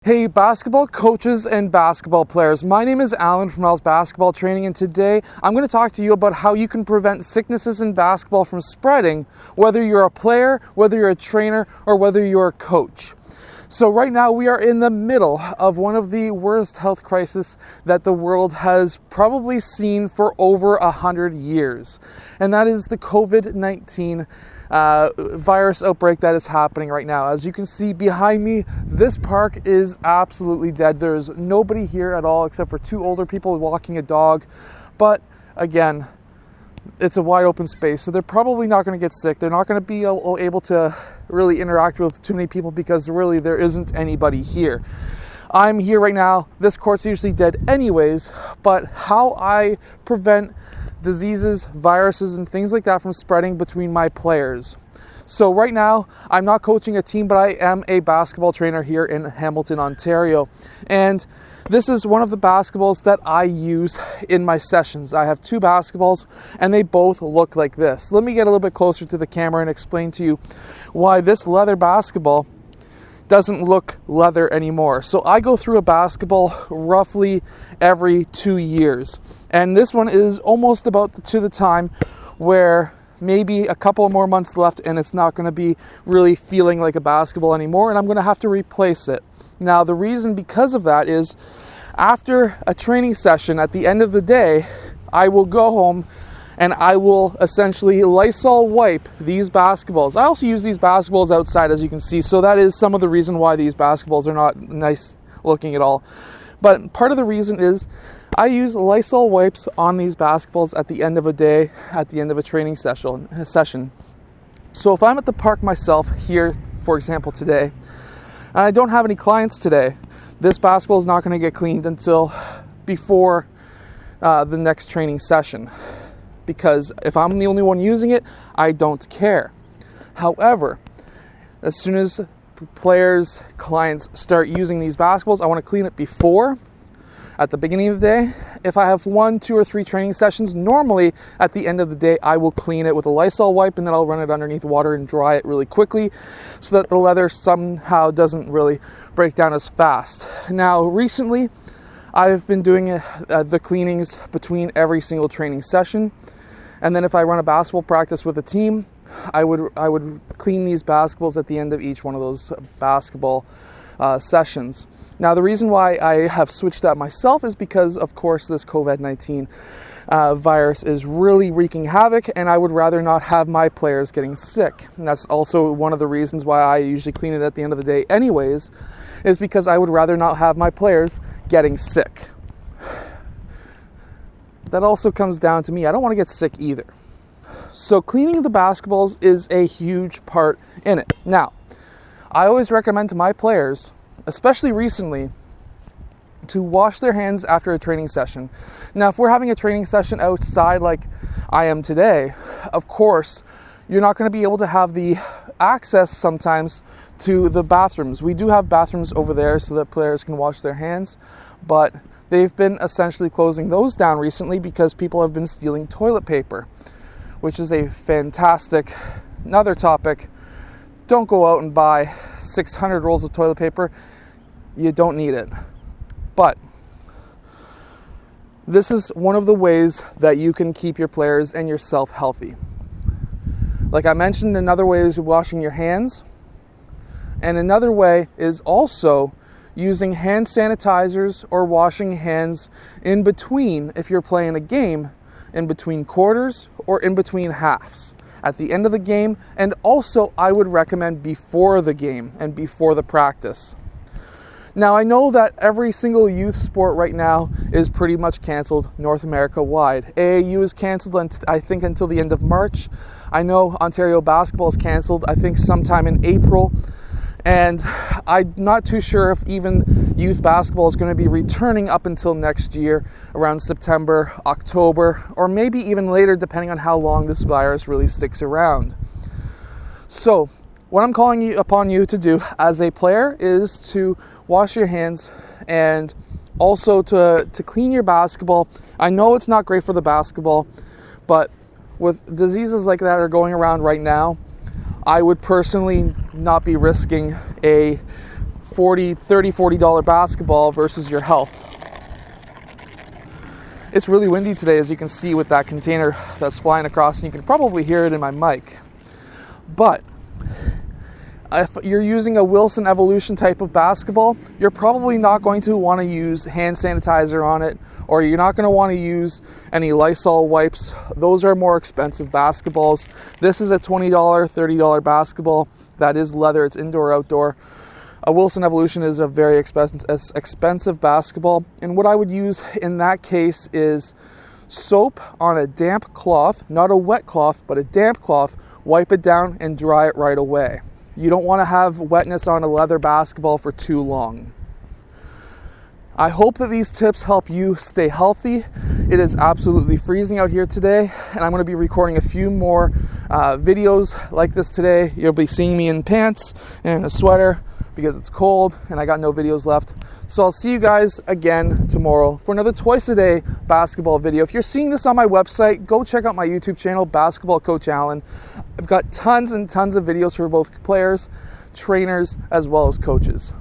Hey basketball coaches and basketball players, my name is Alan from Halves Basketball Training, and today I'm going to talk to you about how you can prevent sicknesses in basketball from spreading, whether you're a player, whether you're a trainer, or whether you're a coach. So right now we are in the middle of one of the worst health crises that the world has probably seen for over 100 years. And that is the COVID-19 virus outbreak that is happening right now. As you can see behind me, this park is absolutely dead. There's nobody here at all except for two older people walking a dog. But again, it's a wide open space, so they're probably not going to get sick. They're not going to be able to really interact with too many people because really there isn't anybody here. I'm here right now. This court's usually dead anyways, but how I prevent diseases, viruses, and things like that from spreading between my players. So right now, I'm not coaching a team, but I am a basketball trainer here in Hamilton, Ontario. And this is one of the basketballs that I use in my sessions. I have two basketballs and they both look like this. Let me get a little bit closer to the camera and explain to you why this leather basketball doesn't look leather anymore. So I go through a basketball roughly every 2 years. And this one is almost about to the time where maybe a couple more months left and it's not going to be really feeling like a basketball anymore, and I'm going to have to replace it. Now the reason because of that is after a training session at the end of the day, I will go home and I will essentially Lysol wipe these basketballs. I also use these basketballs outside, as you can see, so that is some of the reason why these basketballs are not nice looking at all. But part of the reason is I use Lysol wipes on these basketballs at the end of a day, at the end of a training session. So if I'm at the park myself here, for example, today, and I don't have any clients today, this basketball is not going to get cleaned until before the next training session. Because if I'm the only one using it, I don't care. However, as soon as players, clients start using these basketballs, I want to clean it before, at the beginning of the day. If I have 1, 2, or 3 training sessions, normally at the end of the day, I will clean it with a Lysol wipe and then I'll run it underneath water and dry it really quickly so that the leather somehow doesn't really break down as fast. Now, recently, I've been doing the cleanings between every single training session. And then if I run a basketball practice with a team, I would clean these basketballs at the end of each one of those basketball sessions. Now, the reason why I have switched that myself is because, of course, this COVID-19 virus is really wreaking havoc, and I would rather not have my players getting sick. And that's also one of the reasons why I usually clean it at the end of the day anyways, is because I would rather not have my players getting sick. That also comes down to me. I don't want to get sick either. So cleaning the basketballs is a huge part in it. Now, I always recommend to my players, especially recently, to wash their hands after a training session. Now, if we're having a training session outside like I am today, of course, you're not going to be able to have the access sometimes to the bathrooms. We do have bathrooms over there so that players can wash their hands, but they've been essentially closing those down recently because people have been stealing toilet paper, which is a fantastic, another topic. Don't go out and buy 600 rolls of toilet paper. You don't need it. But this is one of the ways that you can keep your players and yourself healthy. Like I mentioned, another way is washing your hands. And another way is also using hand sanitizers or washing hands in between, if you're playing a game, in between quarters or in between halves. At the end of the game, and also I would recommend before the game and before the practice. Now, I know that every single youth sport right now is pretty much canceled North America wide. AAU is canceled, I think, until the end of March. I know Ontario basketball is canceled, I think, sometime in April. And I'm not too sure if even youth basketball is going to be returning up until next year, around September, October, or maybe even later, depending on how long this virus really sticks around. So, what I'm calling upon you to do as a player is to wash your hands and also to clean your basketball. I know it's not great for the basketball, but with diseases like that are going around right now, I would personally not be risking a $40 basketball versus your health. It's really windy today, as you can see with that container that's flying across, and you can probably hear it in my mic. But if you're using a Wilson Evolution type of basketball, you're probably not going to want to use hand sanitizer on it, or you're not going to want to use any Lysol wipes. Those are more expensive basketballs. This is a $20, $30 basketball. That is leather, it's indoor, outdoor. A Wilson Evolution is a very expensive basketball, and what I would use in that case is soap on a damp cloth, not a wet cloth, but a damp cloth. Wipe it down and dry it right away. You don't want to have wetness on a leather basketball for too long. I hope that these tips help you stay healthy. It is absolutely freezing out here today, and I'm going to be recording a few more videos like this today. You'll be seeing me in pants and a sweater because it's cold and I got no videos left. So I'll see you guys again tomorrow for another twice a day basketball video. If you're seeing this on my website, go check out my YouTube channel, Basketball Coach Alan. I've got tons and tons of videos for both players, trainers, as well as coaches.